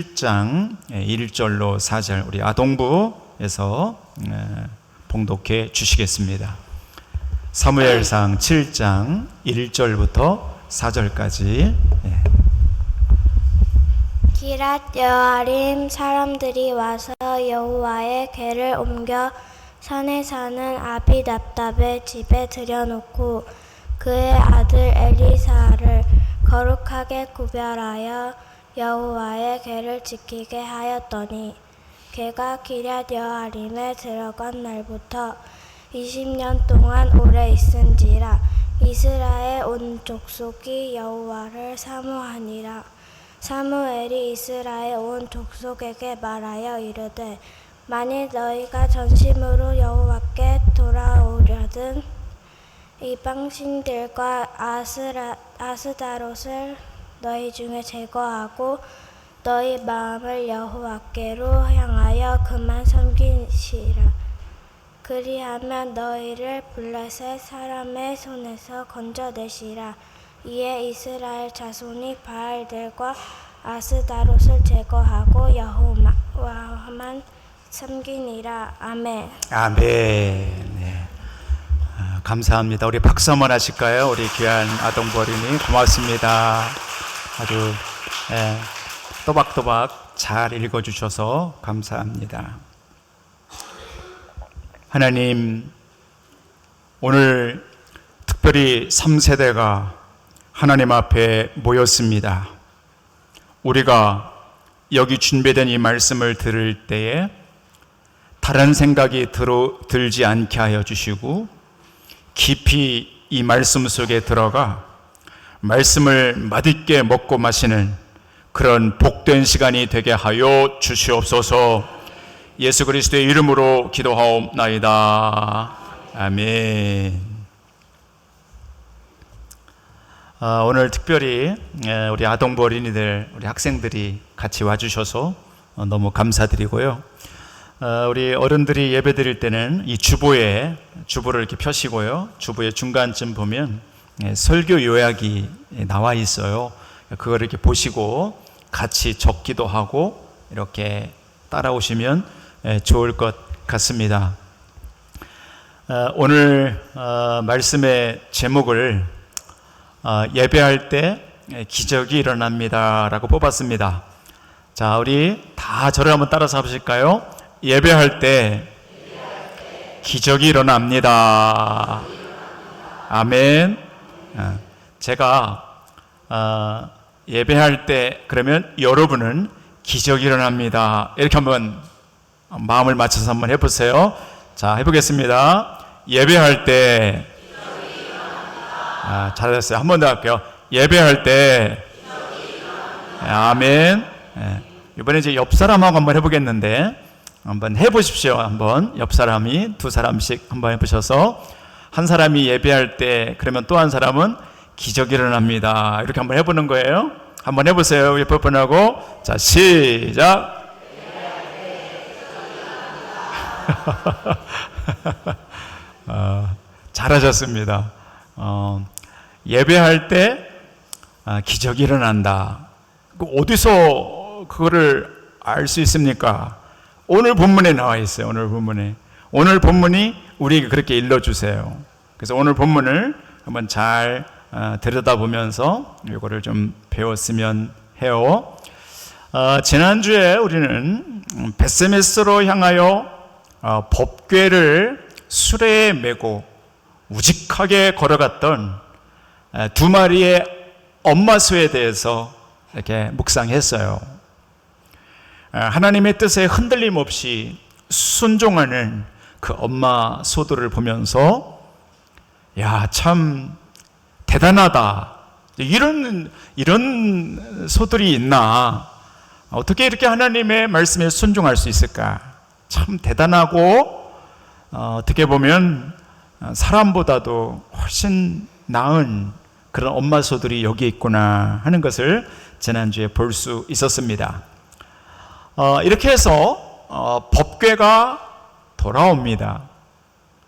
1장 1절로 4절 우리 아동부에서 봉독해 주시겠습니다. 사무엘상 7장 1절부터 4절까지. 기랏 여아림 사람들이 와서 여호와의 궤를 옮겨 산에 사는 아비납답의 집에 들여놓고 그의 아들 엘리사를 거룩하게 구별하여 여호와의 궤를 지키게 하였더니 궤가 기럇 여아림에 들어간 날부터 20년 동안 오래 있은지라. 이스라엘 온 족속이 여호와를 사모하니라. 사무엘이 이스라엘 온 족속에게 말하여 이르되 만일 너희가 전심으로 여호와께 돌아오려든 이방신들과 아스다롯을 너희 중에 제거하고 너희 마음을 여호와께로 향하여 그만 섬기시라. 그리하면 너희를 블레셋 사람의 손에서 건져내시라. 이에 이스라엘 자손이 바알들과 아스다롯을 제거하고 여호와만 섬기니라. 아멘. 아멘. 네. 감사합니다. 우리 박수 한번 하실까요? 우리 귀한 아동부 어린이 고맙습니다. 아주 또박또박 잘 읽어주셔서 감사합니다. 하나님, 오늘 특별히 3세대가 하나님 앞에 모였습니다. 우리가 여기 준비된 이 말씀을 들을 때에 다른 생각이 들지 않게 하여 주시고 깊이 이 말씀 속에 들어가 말씀을 맛있게 먹고 마시는 그런 복된 시간이 되게 하여 주시옵소서. 예수 그리스도의 이름으로 기도하옵나이다. 아멘. 오늘 특별히 우리 아동부 어린이들, 우리 학생들이 같이 와주셔서 너무 감사드리고요. 우리 어른들이 예배 드릴 때는 이 주보를 이렇게 펴시고요. 주보의 중간쯤 보면 설교 요약이 나와 있어요. 그걸 이렇게 보시고 같이 적기도 하고 이렇게 따라오시면 좋을 것 같습니다. 오늘 말씀의 제목을 예배할 때 기적이 일어납니다 라고 뽑았습니다. 자, 우리 다 저를 한번 따라서 보실까요? 예배할 때 기적이 일어납니다. 아멘. 제가 예배할 때 그러면 여러분은 기적이 일어납니다 이렇게 한번 마음을 맞춰서 한번 해보세요. 자, 해보겠습니다. 예배할 때 잘했어요. 한 번 더 할게요. 예배할 때 아멘. 이번에 이제 옆 사람하고 한번 해보겠는데 한번 해보십시오. 한번 옆 사람이 두 사람씩 한번 해보셔서 한 사람이 예배할 때 그러면 또 한 사람은 기적이 일어납니다 이렇게 한번 해보는 거예요. 한번 해보세요. 옆에 분하고. 자, 시작. 잘하셨습니다. 예배할 때 기적이 일어난다. 어디서 그거를 알 수 있습니까? 오늘 본문에 나와 있어요. 오늘 본문이 우리에게 그렇게 일러주세요. 그래서 오늘 본문을 한번 잘 들여다보면서 이거를 좀 배웠으면 해요. 지난주에 우리는 벳세메스로 향하여 법궤를 수레에 메고 우직하게 걸어갔던 두 마리의 엄마 소에 대해서 이렇게 묵상했어요. 하나님의 뜻에 흔들림 없이 순종하는 그 엄마 소들을 보면서 야, 참 대단하다. 이런 소들이 있나? 어떻게 이렇게 하나님의 말씀에 순종할 수 있을까? 참 대단하고 어떻게 보면 사람보다도 훨씬 나은 그런 엄마 소들이 여기 있구나 하는 것을 지난주에 볼 수 있었습니다. 이렇게 해서 법궤가 돌아옵니다.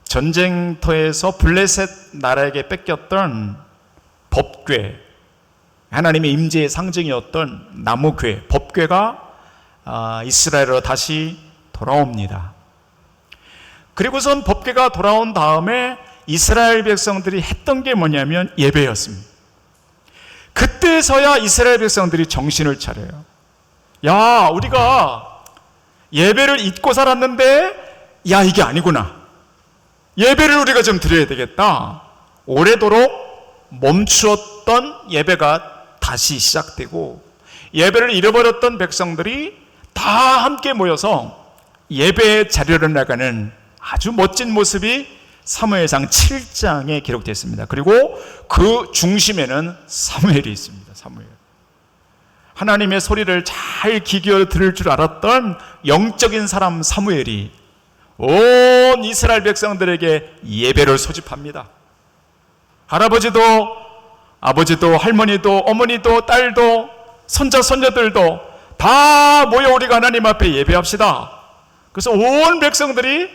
전쟁터에서 블레셋 나라에게 뺏겼던 법궤, 하나님의 임재의 상징이었던 나무궤, 법궤가 이스라엘로 다시 돌아옵니다. 그리고선 법궤가 돌아온 다음에 이스라엘 백성들이 했던 게 뭐냐면 예배였습니다. 그때서야 이스라엘 백성들이 정신을 차려요. 야, 우리가 예배를 잊고 살았는데 야, 이게 아니구나. 예배를 우리가 좀 드려야 되겠다. 오래도록 멈추었던 예배가 다시 시작되고 예배를 잃어버렸던 백성들이 다 함께 모여서 예배의 자리를 나가는 아주 멋진 모습이 사무엘상 7장에 기록되어 있습니다. 그리고 그 중심에는 사무엘이 있습니다. 사무엘. 하나님의 소리를 잘 귀 기울여 들을 줄 알았던 영적인 사람 사무엘이 온 이스라엘 백성들에게 예배를 소집합니다. 할아버지도 아버지도 할머니도 어머니도 딸도 손자 손녀들도 다 모여 우리가 하나님 앞에 예배합시다. 그래서 온 백성들이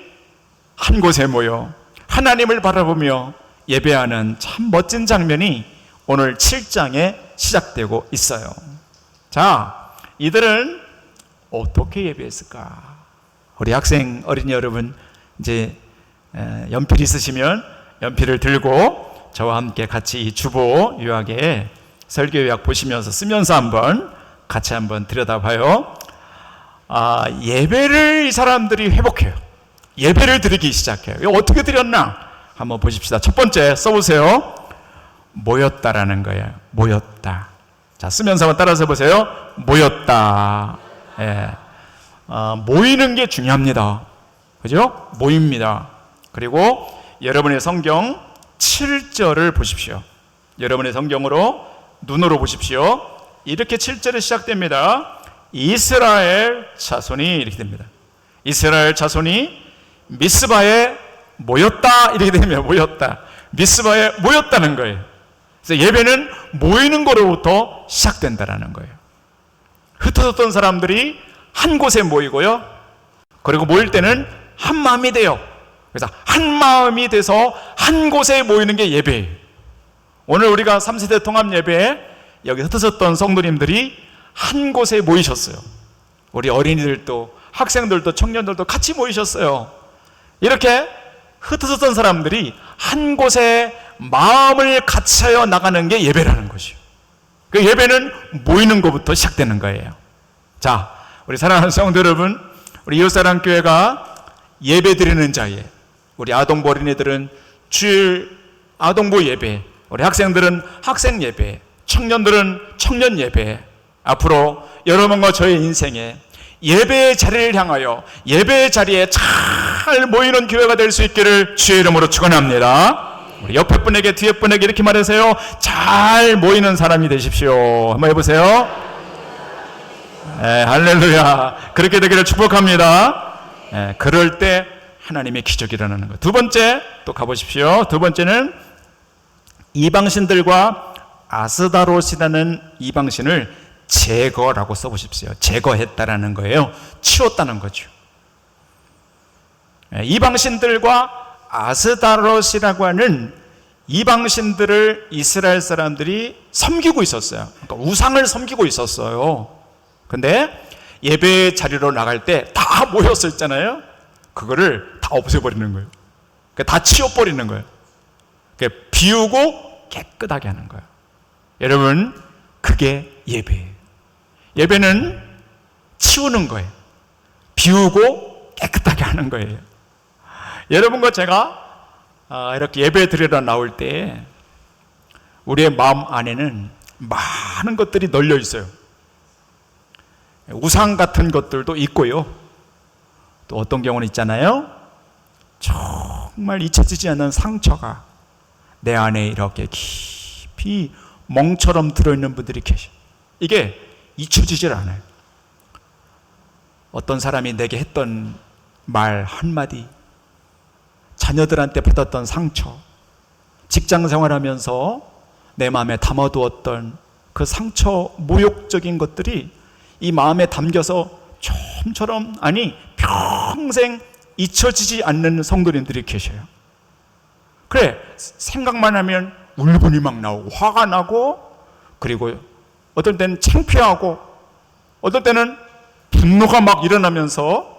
한 곳에 모여 하나님을 바라보며 예배하는 참 멋진 장면이 오늘 7장에 시작되고 있어요. 자, 이들은 어떻게 예배했을까? 우리 학생 어린이 여러분, 이제 연필 있으시면 연필을 들고 저와 함께 같이 이 주보 요약에 설교 요약 보시면서 쓰면서 한번 같이 한번 들여다봐요. 예배를 이 사람들이 회복해요. 예배를 드리기 시작해요. 이거 어떻게 드렸나? 한번 보십시다. 첫 번째 써보세요. 모였다라는 거예요. 모였다. 자, 쓰면서 한번 따라서 보세요. 모였다. 예. 모이는 게 중요합니다. 그죠? 모입니다. 그리고 여러분의 성경 7절을 보십시오. 여러분의 성경으로 눈으로 보십시오. 이렇게 7절에 시작됩니다. 이스라엘 자손이 이렇게 됩니다. 이스라엘 자손이 미스바에 모였다 이렇게 되면 모였다. 미스바에 모였다는 거예요. 그래서 예배는 모이는 거로부터 시작된다는 거예요. 흩어졌던 사람들이 한 곳에 모이고요. 그리고 모일 때는 한 마음이 돼요. 그래서 한 마음이 돼서 한 곳에 모이는 게 예배예요. 오늘 우리가 3세대 통합 예배에 여기 흩어졌던 성도님들이 한 곳에 모이셨어요. 우리 어린이들도 학생들도 청년들도 같이 모이셨어요. 이렇게 흩어졌던 사람들이 한 곳에 마음을 같이하여 나가는 게 예배라는 것이요. 그 예배는 모이는 것부터 시작되는 거예요. 자, 우리 사랑하는 성도 여러분, 우리 이웃사랑교회가 예배 드리는 자리에 우리 아동부 어린이들은 주일 아동부 예배, 우리 학생들은 학생 예배, 청년들은 청년 예배, 앞으로 여러분과 저의 인생에 예배의 자리를 향하여 예배의 자리에 잘 모이는 교회가 될 수 있기를 주의 이름으로 축원합니다. 우리 옆에 분에게 뒤에 분에게 이렇게 말하세요. 잘 모이는 사람이 되십시오. 한번 해보세요. 할렐루야. 그렇게 되기를 축복합니다. 그럴 때 하나님의 기적이 일어나는 것. 두 번째 또 가보십시오. 두 번째는 이방신들과 아스다롯이라는 이방신을 제거라고 써보십시오. 제거했다라는 거예요. 치웠다는 거죠. 이방신들과 아스다롯이라고 하는 이방신들을 이스라엘 사람들이 섬기고 있었어요. 그러니까 우상을 섬기고 있었어요. 근데 예배 자리로 나갈 때 다 모였었잖아요. 그거를 다 없애버리는 거예요. 다 치워버리는 거예요. 비우고 깨끗하게 하는 거예요. 여러분, 그게 예배예요. 예배는 치우는 거예요. 비우고 깨끗하게 하는 거예요. 여러분과 제가 이렇게 예배 드리러 나올 때 우리의 마음 안에는 많은 것들이 널려 있어요. 우상 같은 것들도 있고요. 또 어떤 경우는 있잖아요. 정말 잊혀지지 않는 상처가 내 안에 이렇게 깊이 멍처럼 들어있는 분들이 계셔요. 이게 잊혀지질 않아요. 어떤 사람이 내게 했던 말 한마디, 자녀들한테 받았던 상처, 직장 생활하면서 내 마음에 담아두었던 그 상처, 모욕적인 것들이 이 마음에 담겨서 좀처럼, 아니 평생 잊혀지지 않는 성도님들이 계셔요. 그래, 생각만 하면 울분이 막 나오고 화가 나고, 그리고 어떨 때는 창피하고, 어떨 때는 분노가 막 일어나면서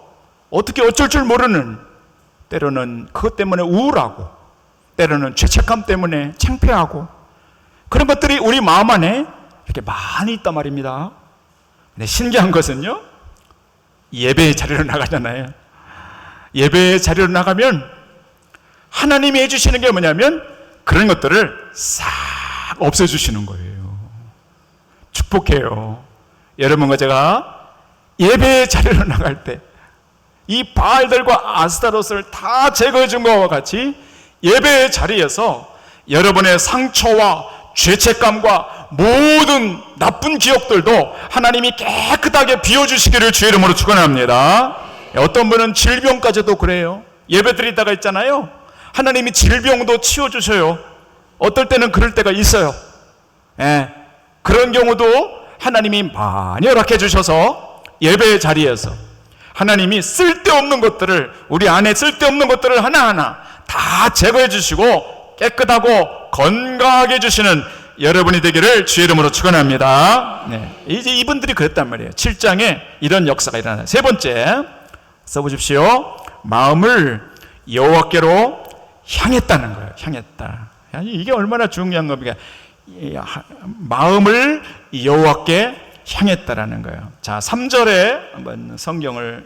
어떻게 어쩔 줄 모르는, 때로는 그것 때문에 우울하고, 때로는 죄책감 때문에 창피하고, 그런 것들이 우리 마음 안에 이렇게 많이 있단 말입니다. 근데 신기한 것은요, 예배의 자리로 나가잖아요. 예배의 자리로 나가면 하나님이 해주시는 게 뭐냐면 그런 것들을 싹 없애주시는 거예요. 축복해요. 여러분과 제가 예배의 자리로 나갈 때 이 바알들과 아스타롯을 다 제거해 준 것과 같이 예배의 자리에서 여러분의 상처와 죄책감과 모든 나쁜 기억들도 하나님이 깨끗하게 비워주시기를 주의 이름으로 축원합니다. 어떤 분은 질병까지도 그래요. 예배 드리다가 있잖아요, 하나님이 질병도 치워주셔요. 어떨 때는 그럴 때가 있어요. 그런 경우도 하나님이 많이 허락해 주셔서 예배의 자리에서 하나님이 쓸데없는 것들을, 우리 안에 쓸데없는 것들을 하나하나 다 제거해 주시고 깨끗하고 건강하게 해주시는 여러분이 되기를 주의 이름으로 축원합니다. 이제 이분들이 그랬단 말이에요. 7장에 이런 역사가 일어나요. 세 번째 써보십시오. 마음을 여호와께로 향했다는 거예요. 향했다. 이게 얼마나 중요한 겁니까? 마음을 여호와께 향했다라는 거예요. 자, 3절에 한번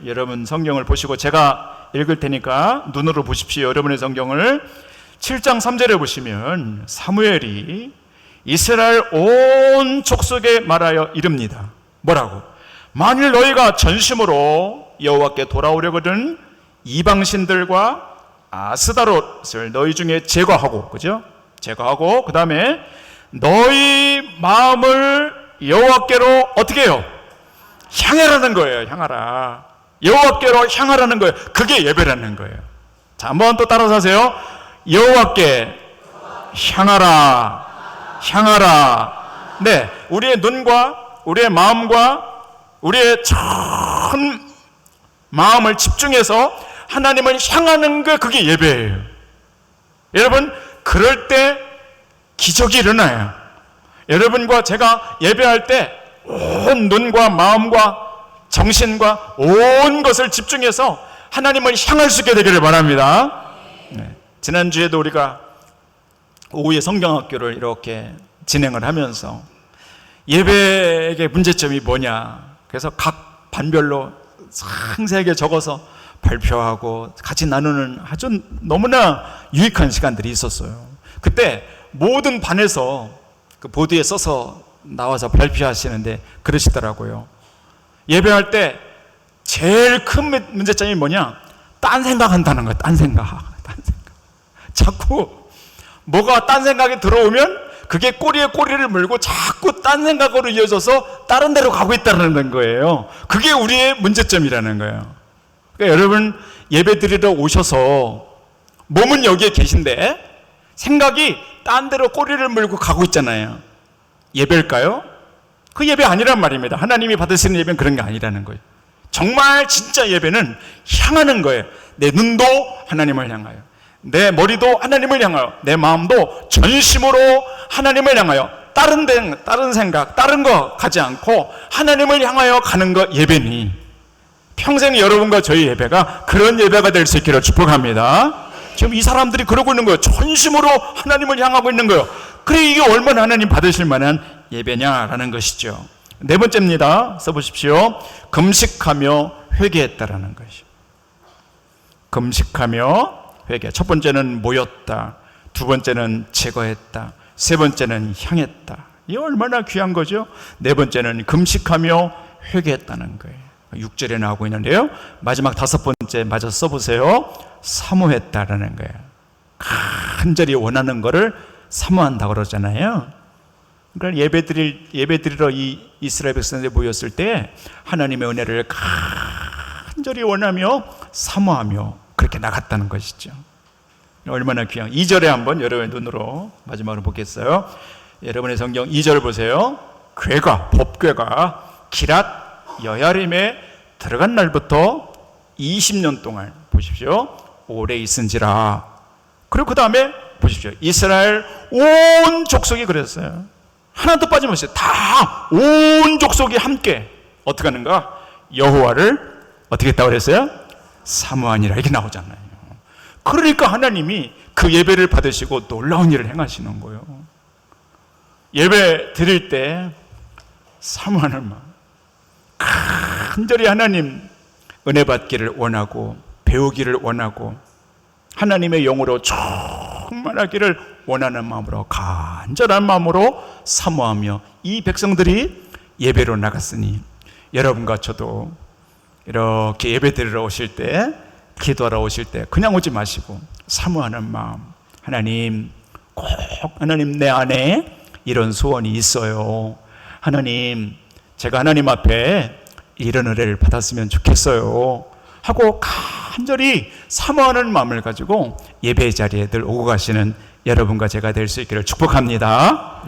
여러분 성경을 보시고 제가 읽을 테니까 눈으로 보십시오. 여러분의 성경을 7장 3절에 보시면 사무엘이 이스라엘 온 족속에 말하여 이릅니다. 뭐라고? 만일 너희가 전심으로 여호와께 돌아오려거든 이방신들과 아스다롯을 너희 중에 제거하고, 그죠? 제거하고, 그 다음에 너희 마음을 여호와께로 어떻게 해요? 향하라는 거예요. 향하라. 여호와께로 향하라는 거예요. 그게 예배라는 거예요. 자, 한번 또 따라서 하세요. 여호와께 향하라. 향하라. 네, 우리의 눈과 우리의 마음과 우리의 전 마음을 집중해서 하나님을 향하는 게 그게 예배예요. 여러분, 그럴 때 기적이 일어나요. 여러분과 제가 예배할 때 온 눈과 마음과 정신과 온 것을 집중해서 하나님을 향할 수 있게 되기를 바랍니다. 지난주에도 우리가 오후에 성경학교를 이렇게 진행을 하면서 예배의 문제점이 뭐냐, 그래서 각 반별로 상세하게 적어서 발표하고 같이 나누는 아주 너무나 유익한 시간들이 있었어요. 그때 모든 반에서 그 보드에 써서 나와서 발표하시는데 그러시더라고요. 예배할 때 제일 큰 문제점이 뭐냐? 딴 생각한다는 거예요. 딴 생각. 자꾸 뭐가 딴 생각이 들어오면 그게 꼬리에 꼬리를 물고 자꾸 딴 생각으로 이어져서 다른 데로 가고 있다는 거예요. 그게 우리의 문제점이라는 거예요. 그러니까 여러분, 예배 드리러 오셔서 몸은 여기에 계신데 생각이 딴 데로 꼬리를 물고 가고 있잖아요. 예배일까요? 그 예배 아니란 말입니다. 하나님이 받으시는 예배는 그런 게 아니라는 거예요. 정말 진짜 예배는 향하는 거예요. 내 눈도 하나님을 향하여, 내 머리도 하나님을 향하여, 내 마음도 전심으로 하나님을 향하여, 다른 생각, 다른 거 가지 않고 하나님을 향하여 가는 거 예배니, 평생 여러분과 저희 예배가 그런 예배가 될 수 있기를 축복합니다. 지금 이 사람들이 그러고 있는 거예요. 전심으로 하나님을 향하고 있는 거예요. 그래, 이게 얼마나 하나님 받으실 만한 예배냐라는 것이죠. 네 번째입니다. 써보십시오. 금식하며 회개했다라는 것이죠. 금식하며 회개. 첫 번째는 모였다. 두 번째는 제거했다. 세 번째는 향했다. 이게 얼마나 귀한 거죠. 네 번째는 금식하며 회개했다는 거예요. 6절에 나오고 있는데요. 마지막 다섯 번째 마저 써보세요. 사모했다라는 거예요. 간절히 원하는 거를 사모한다 그러잖아요. 그러니까 예배드리러 이 이스라엘 백성들이 모였을 때 하나님의 은혜를 간절히 원하며 사모하며 그렇게 나갔다는 것이죠. 얼마나 귀한. 2절에 한번 여러분의 눈으로 마지막으로 보겠어요. 여러분의 성경 2절 보세요. 법궤가 기랏 여야림에 들어간 날부터 20년 동안 보십시오. 오래 있은지라. 그리고 그 다음에 보십시오. 이스라엘 온 족속이 그랬어요. 하나도 빠짐없이 다 온 족속이 함께 어떻게 하는가? 여호와를 어떻게 했다고 그랬어요? 사모하니라, 이렇게 나오잖아요. 그러니까 하나님이 그 예배를 받으시고 놀라운 일을 행하시는 거예요. 예배 드릴 때 사모하는 마음, 간절히 하나님 은혜 받기를 원하고 배우기를 원하고 하나님의 영으로 충만하기를 원하는 마음으로, 간절한 마음으로 사모하며 이 백성들이 예배로 나갔으니 여러분과 저도 이렇게 예배 드리러 오실 때, 기도하러 오실 때 그냥 오지 마시고 사모하는 마음, 하나님, 꼭 하나님 내 안에 이런 소원이 있어요. 하나님, 제가 하나님 앞에 이런 은혜를 받았으면 좋겠어요 하고 간절히 사모하는 마음을 가지고 예배 자리에 늘 오고 가시는 여러분과 제가 될 수 있기를 축복합니다.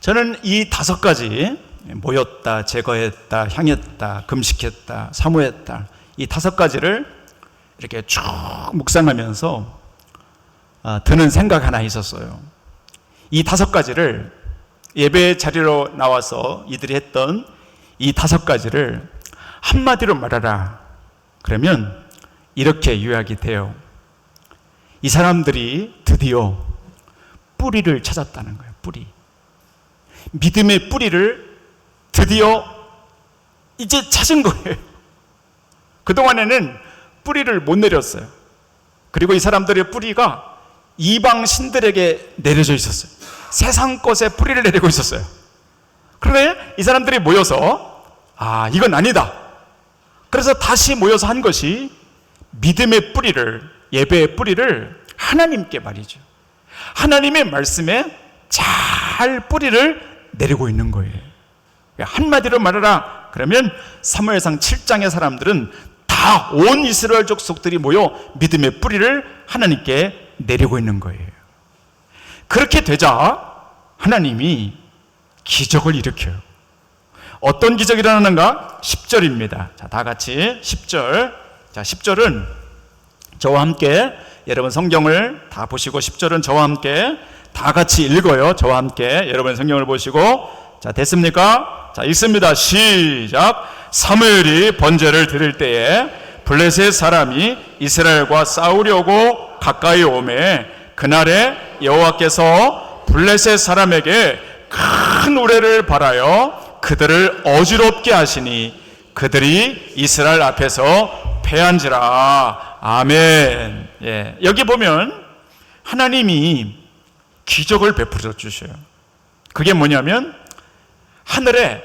저는 이 5가지, 모였다, 제거했다, 향했다, 금식했다, 사모했다, 이 5가지를 이렇게 쭉 묵상하면서 드는 생각 하나 있었어요. 이 5가지를 예배 자리로 나와서 이들이 했던 이 5가지를 한마디로 말하라 그러면 이렇게 요약이 돼요. 이 사람들이 드디어 뿌리를 찾았다는 거예요. 뿌리. 믿음의 뿌리를 드디어 이제 찾은 거예요. 그동안에는 뿌리를 못 내렸어요. 그리고 이 사람들의 뿌리가 이방 신들에게 내려져 있었어요. 세상 것에 뿌리를 내리고 있었어요. 그런데 이 사람들이 모여서 이건 아니다. 그래서 다시 모여서 한 것이 믿음의 뿌리를, 예배의 뿌리를 하나님께 말이죠. 하나님의 말씀에 잘 뿌리를 내리고 있는 거예요. 한마디로 말하라 그러면 사무엘상 7장의 사람들은 다 온 이스라엘 족속들이 모여 믿음의 뿌리를 하나님께 내리고 있는 거예요. 그렇게 되자 하나님이 기적을 일으켜요. 어떤 기적이 일어나는가? 10절입니다. 자, 다 같이 10절. 자, 10절은 저와 함께, 여러분 성경을 다 보시고 10절은 저와 함께 다 같이 읽어요. 저와 함께 여러분 성경을 보시고. 자, 됐습니까? 자, 읽습니다. 시작. 사무엘이 번제를 드릴 때에 블레셋 사람이 이스라엘과 싸우려고 가까이 오매 그날에 여호와께서 블레셋 사람에게 큰 우레를 발하여 그들을 어지럽게 하시니 그들이 이스라엘 앞에서 패한지라. 아멘. 예, 여기 보면 하나님이 기적을 베풀어 주셔요. 그게 뭐냐면 하늘에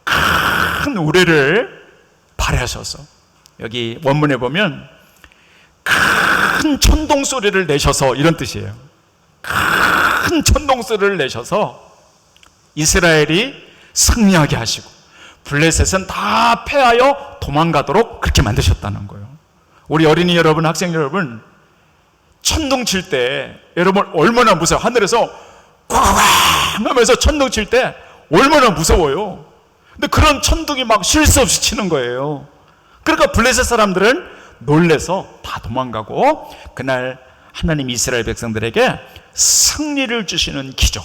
큰 우레를 발하셔서, 여기 원문에 보면 큰 천둥 소리를 내셔서, 이런 뜻이에요. 큰 천둥 소리를 내셔서 이스라엘이 승리하게 하시고 블레셋은 다 패하여 도망가도록 그렇게 만드셨다는 거예요. 우리 어린이 여러분, 학생 여러분, 천둥 칠 때 여러분 얼마나 무서워요. 하늘에서 꽝 하면서 천둥 칠 때 얼마나 무서워요. 근데 그런 천둥이 막 쉴 새 없이 치는 거예요. 그러니까 블레셋 사람들은 놀래서 다 도망가고 그날 하나님 이스라엘 백성들에게 승리를 주시는 기적,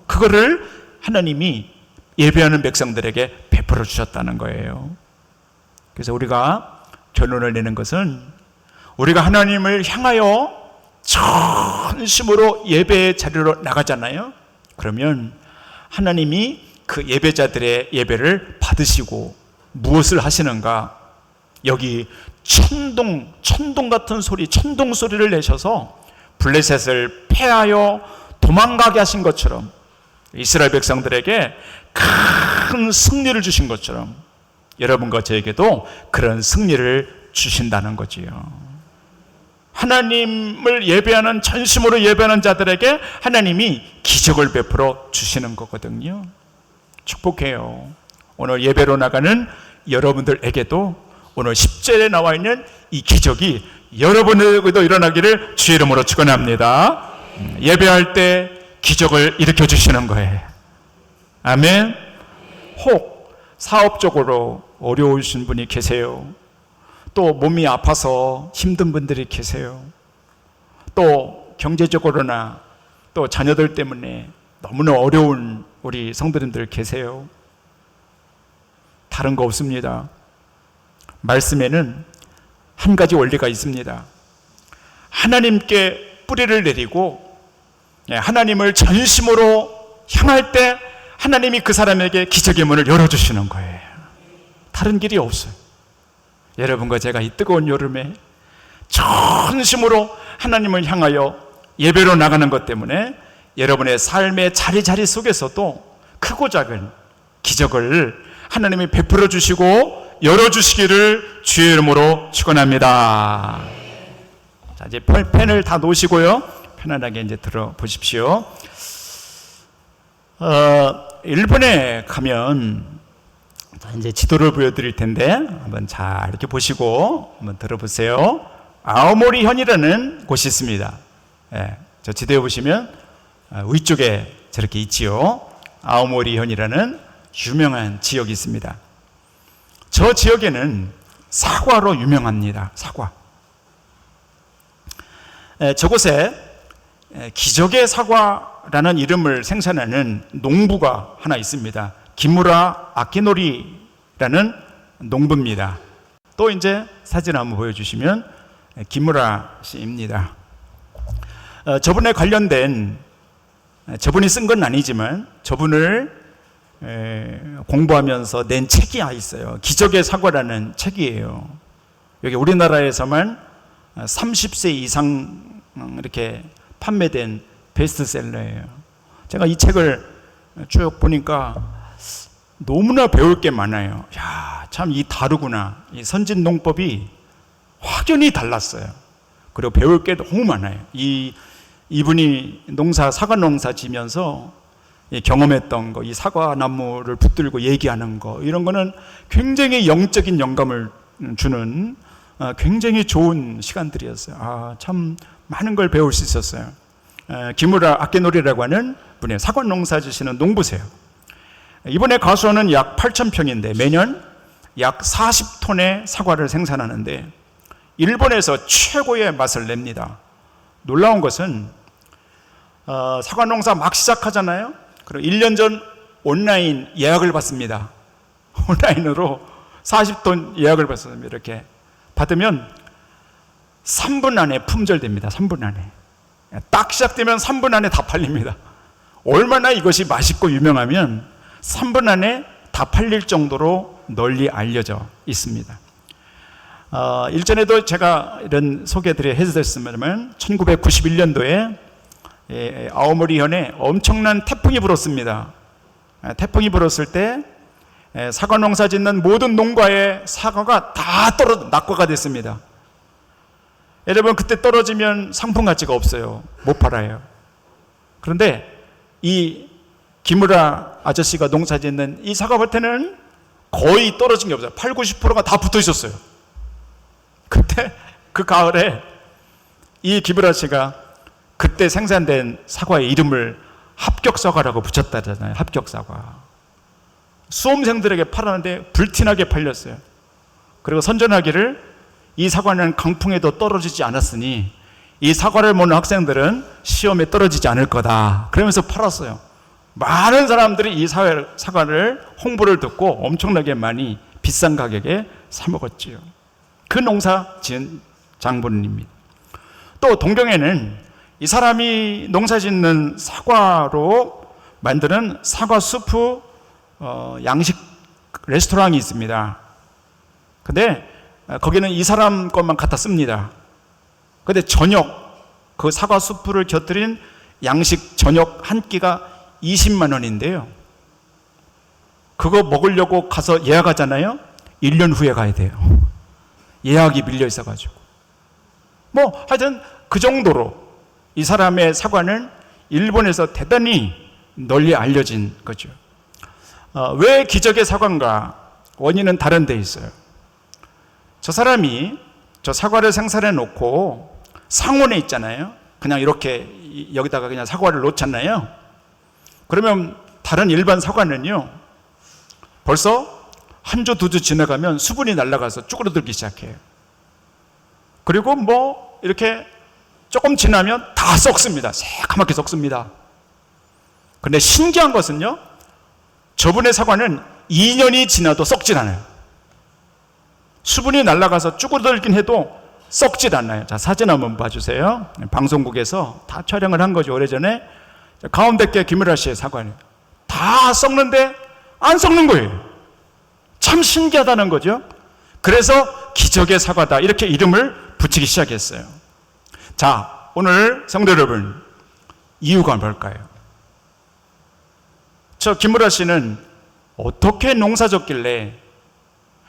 그거를 하나님이 예배하는 백성들에게 베풀어 주셨다는 거예요. 그래서 우리가 결론을 내는 것은, 우리가 하나님을 향하여 전심으로 예배의 자리로 나가잖아요. 그러면 하나님이 그 예배자들의 예배를 받으시고 무엇을 하시는가? 여기 천둥 같은 소리, 천둥 소리를 내셔서 블레셋을 패하여 도망가게 하신 것처럼, 이스라엘 백성들에게 큰 승리를 주신 것처럼 여러분과 저에게도 그런 승리를 주신다는 거지요. 하나님을 예배하는, 전심으로 예배하는 자들에게 하나님이 기적을 베풀어 주시는 거거든요. 축복해요. 오늘 예배로 나가는 여러분들에게도 오늘 10절에 나와 있는 이 기적이 여러분에게도 일어나기를 주의 이름으로 축원합니다. 예배할 때 기적을 일으켜 주시는 거예요. 아멘. 혹 사업적으로 어려우신 분이 계세요. 또 몸이 아파서 힘든 분들이 계세요. 또 경제적으로나 또 자녀들 때문에 너무나 어려운 우리 성도님들 계세요. 다른 거 없습니다. 말씀에는 한 가지 원리가 있습니다. 하나님께 뿌리를 내리고 하나님을 전심으로 향할 때 하나님이 그 사람에게 기적의 문을 열어주시는 거예요. 다른 길이 없어요. 여러분과 제가 이 뜨거운 여름에 전심으로 하나님을 향하여 예배로 나가는 것 때문에 여러분의 삶의 자리자리 속에서도 크고 작은 기적을 하나님이 베풀어 주시고 열어주시기를 주의 이름으로 축원합니다. 자, 이제 펜을 다 놓으시고요, 편안하게 이제 들어보십시오. 일본에 가면 이제 지도를 보여드릴 텐데 한번 잘 이렇게 보시고 한번 들어보세요. 아오모리현이라는 곳이 있습니다. 저 지도에 보시면 위쪽에 저렇게 있지요. 아오모리현이라는 유명한 지역이 있습니다. 저 지역에는 사과로 유명합니다. 사과. 저곳에 기적의 사과라는 이름을 생산하는 농부가 하나 있습니다. 기무라 아키노리라는 농부입니다. 또 이제 사진 한번 보여주시면 기무라 씨입니다. 저분에 관련된, 저분이 쓴 건 아니지만 저분을 공부하면서 낸 책이 있어요. 기적의 사과라는 책이에요. 여기 우리나라에서만 30세 이상 이렇게 판매된 베스트셀러예요. 제가 이 책을 쭉 보니까 너무나 배울 게 많아요. 야, 참 이 다르구나. 이 선진 농법이 확연히 달랐어요. 그리고 배울 게 너무 많아요. 이분이 사과 농사 지면서 경험했던 거, 이 사과나무를 붙들고 얘기하는 거, 이런 거는 굉장히 영적인 영감을 주는 굉장히 좋은 시간들이었어요. 참 많은 걸 배울 수 있었어요. 기무라 아키노리라고 하는 분의 사과 농사 지시는 농부세요. 이번에 가수원은 약 8,000평인데 매년 약 40톤의 사과를 생산하는데 일본에서 최고의 맛을 냅니다. 놀라운 것은 사과 농사 막 시작하잖아요. 그리고 1년 전 온라인 예약을 받습니다. 온라인으로 40톤 예약을 받습니다. 이렇게 받으면 3분 안에 품절됩니다. 3분 안에. 딱 시작되면 3분 안에 다 팔립니다. 얼마나 이것이 맛있고 유명하면 3분 안에 다 팔릴 정도로 널리 알려져 있습니다. 일전에도 제가 이런 소개들을 해드렸습니다만 1991년도에 아오모리현에 엄청난 태풍이 불었습니다. 태풍이 불었을 때 사과 농사 짓는 모든 농가의 사과가 다 낙과가 됐습니다. 여러분, 그때 떨어지면 상품 가치가 없어요. 못 팔아요. 그런데 이 기무라 아저씨가 농사 짓는 이 사과밭에는 거의 떨어진 게 없어요. 8, 90%가 다 붙어 있었어요. 그때 그 가을에 이 기무라 씨가 그때 생산된 사과의 이름을 합격사과라고 붙였다잖아요. 합격사과. 수험생들에게 팔았는데 불티나게 팔렸어요. 그리고 선전하기를 이 사과는 강풍에도 떨어지지 않았으니 이 사과를 먹는 학생들은 시험에 떨어지지 않을 거다. 그러면서 팔았어요. 많은 사람들이 이 사과를 홍보를 듣고 엄청나게 많이 비싼 가격에 사 먹었지요. 그 농사 지은 장본인입니다. 또 동경에는 이 사람이 농사 짓는 사과로 만드는 사과 수프 양식 레스토랑이 있습니다. 근데 거기는 이 사람 것만 갖다 씁니다. 근데 저녁 그 사과 수프를 곁들인 양식 저녁 한 끼가 20만 원인데요. 그거 먹으려고 가서 예약하잖아요. 1년 후에 가야 돼요. 예약이 밀려 있어가지고. 하여튼 그 정도로 이 사람의 사과는 일본에서 대단히 널리 알려진 거죠. 왜 기적의 사과인가? 원인은 다른 데 있어요. 저 사람이 저 사과를 생산해 놓고 상온에 있잖아요. 그냥 이렇게 여기다가 그냥 사과를 놓잖아요. 그러면 다른 일반 사과는요, 벌써 한 주, 두 주 지나가면 수분이 날아가서 쭈그러들기 시작해요. 그리고 이렇게 조금 지나면 다 썩습니다. 새까맣게 썩습니다. 근데 신기한 것은요, 저분의 사과는 2년이 지나도 썩질 않아요. 수분이 날아가서 쭈그러들긴 해도 썩질 않아요. 자, 사진 한번 봐주세요. 방송국에서 다 촬영을 한 거죠, 오래전에. 가운데 게 김유라 씨의 사과는 다 썩는데 안 썩는 거예요. 참 신기하다는 거죠. 그래서 기적의 사과다, 이렇게 이름을 붙이기 시작했어요. 자, 오늘 성도 여러분, 이유가 뭘까요? 저 김무라 씨는 어떻게 농사 졌길래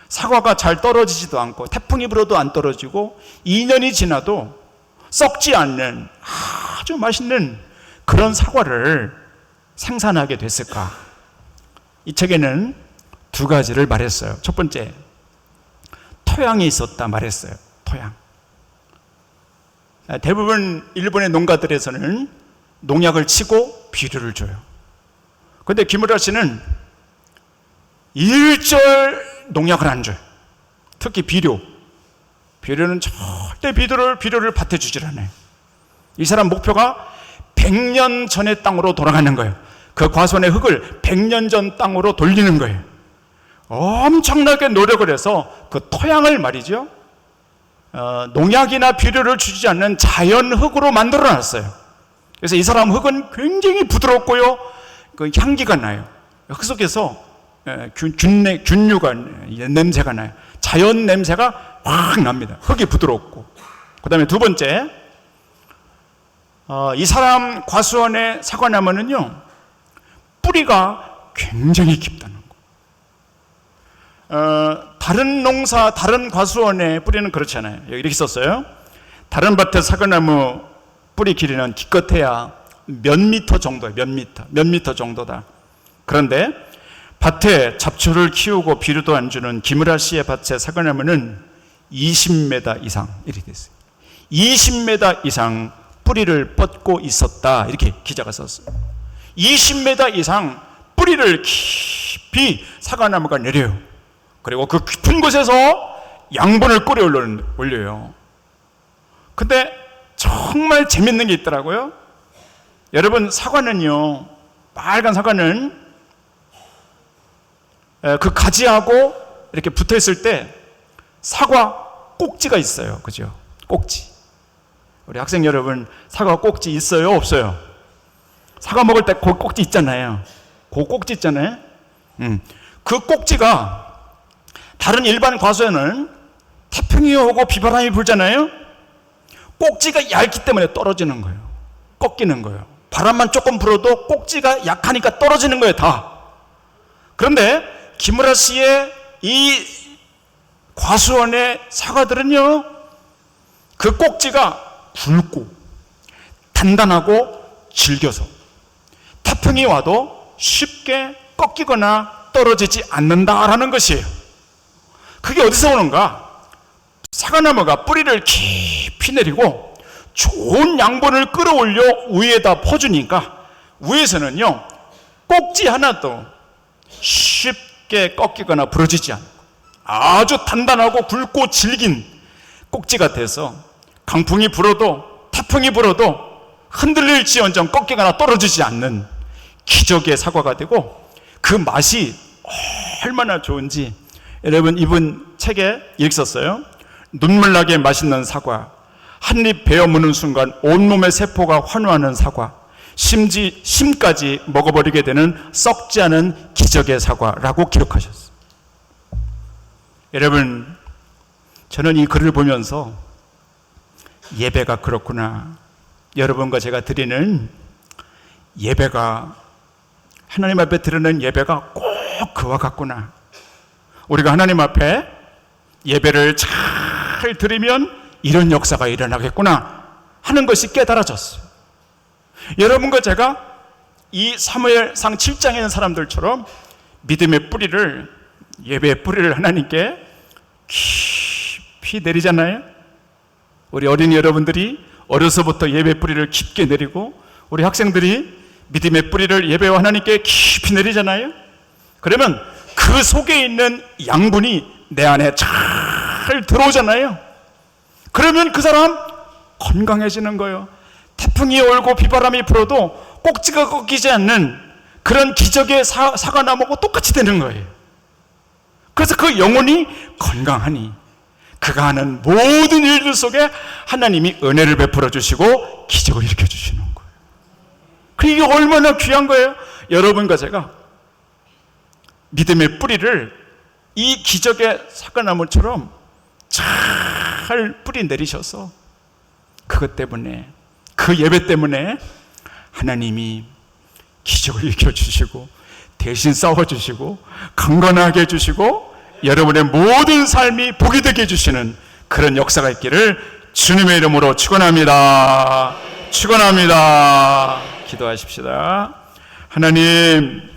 사과가 잘 떨어지지도 않고 태풍이 불어도 안 떨어지고 2년이 지나도 썩지 않는 아주 맛있는 그런 사과를 생산하게 됐을까? 이 책에는 두 가지를 말했어요. 첫 번째, 토양이 있었다 말했어요. 토양. 대부분 일본의 농가들에서는 농약을 치고 비료를 줘요. 그런데 김우라 씨는 일절 농약을 안 줘요. 특히 비료는 절대 비료를 밭에 주질 않아요. 이 사람 목표가 100년 전의 땅으로 돌아가는 거예요. 그 과수원의 흙을 100년 전 땅으로 돌리는 거예요. 엄청나게 노력을 해서 그 토양을 말이죠, 농약이나 비료를 주지 않는 자연 흙으로 만들어 놨어요. 그래서 이 사람 흙은 굉장히 부드럽고요, 그 향기가 나요. 흙 속에서 균류가, 냄새가 나요. 자연 냄새가 확 납니다. 흙이 부드럽고. 그 다음에 두 번째, 이 사람 과수원의 사과나무는요, 뿌리가 굉장히 깊다는 거. 다른 과수원의 뿌리는 그렇잖아요. 여기 이렇게 썼어요. 다른 밭의 사과나무 뿌리 길이는 기껏해야 몇 미터 정도예요. 몇 미터 정도다. 그런데 밭에 잡초를 키우고 비료도 안 주는 김우라 씨의 밭의 사과나무는 20m 이상 이렇게 됐어요. 20m 이상 뿌리를 뻗고 있었다, 이렇게 기자가 썼어요. 20m 이상 뿌리를 깊이 사과나무가 내려요. 그리고 그 깊은 곳에서 양분을 끓여 올려요. 근데 정말 재밌는 게 있더라고요. 여러분, 사과는요, 빨간 사과는 그 가지하고 이렇게 붙어 있을 때 사과 꼭지가 있어요. 그죠? 꼭지. 우리 학생 여러분, 사과 꼭지 있어요? 없어요? 사과 먹을 때 그 꼭지 있잖아요. 그 꼭지 있잖아요. 그 꼭지가 다른 일반 과수에는 태풍이 오고 비바람이 불잖아요. 꼭지가 얇기 때문에 떨어지는 거예요. 꺾이는 거예요. 바람만 조금 불어도 꼭지가 약하니까 떨어지는 거예요, 다. 그런데 김우라 씨의 이 과수원의 사과들은요, 그 꼭지가 굵고 단단하고 질겨서 태풍이 와도 쉽게 꺾이거나 떨어지지 않는다라는 것이에요. 그게 어디서 오는가? 사과나무가 뿌리를 깊이 내리고 좋은 양분을 끌어올려 위에다 퍼주니까 위에서는요, 꼭지 하나도 쉽게 꺾이거나 부러지지 않고 아주 단단하고 굵고 질긴 꼭지가 돼서 강풍이 불어도 태풍이 불어도 흔들릴지언정 꺾이거나 떨어지지 않는 기적의 사과가 되고, 그 맛이 얼마나 좋은지 여러분, 이분 책에 이렇게 썼어요. 눈물 나게 맛있는 사과, 한 입 베어 무는 순간 온몸의 세포가 환호하는 사과, 심까지 먹어버리게 되는 썩지 않은 기적의 사과라고 기록하셨어요. 여러분, 저는 이 글을 보면서 예배가 그렇구나, 여러분과 제가 드리는 예배가, 하나님 앞에 드리는 예배가 꼭 그와 같구나. 우리가 하나님 앞에 예배를 잘 드리면 이런 역사가 일어나겠구나 하는 것이 깨달아졌어요. 여러분과 제가 이 사무엘상 7장에 있는 사람들처럼 믿음의 뿌리를, 예배의 뿌리를 하나님께 깊이 내리잖아요. 우리 어린이 여러분들이 어려서부터 예배 뿌리를 깊게 내리고, 우리 학생들이 믿음의 뿌리를 예배와 하나님께 깊이 내리잖아요. 그러면 그 속에 있는 양분이 내 안에 잘 들어오잖아요. 그러면 그 사람 건강해지는 거예요. 태풍이 올고 비바람이 불어도 꼭지가 꺾이지 않는 그런 기적의 사과나무하고 똑같이 되는 거예요. 그래서 그 영혼이 건강하니 그가 하는 모든 일들 속에 하나님이 은혜를 베풀어 주시고 기적을 일으켜 주시는 거예요. 이게 얼마나 귀한 거예요. 여러분과 제가 믿음의 뿌리를 이 기적의 사과나무처럼 잘 뿌리 내리셔서 그것 때문에, 그 예배 때문에 하나님이 기적을 일으켜 주시고 대신 싸워주시고 강건하게 해주시고 여러분의 모든 삶이 복이 되게 해주시는 그런 역사가 있기를 주님의 이름으로 축원합니다. 축원합니다. 기도하십시다. 하나님,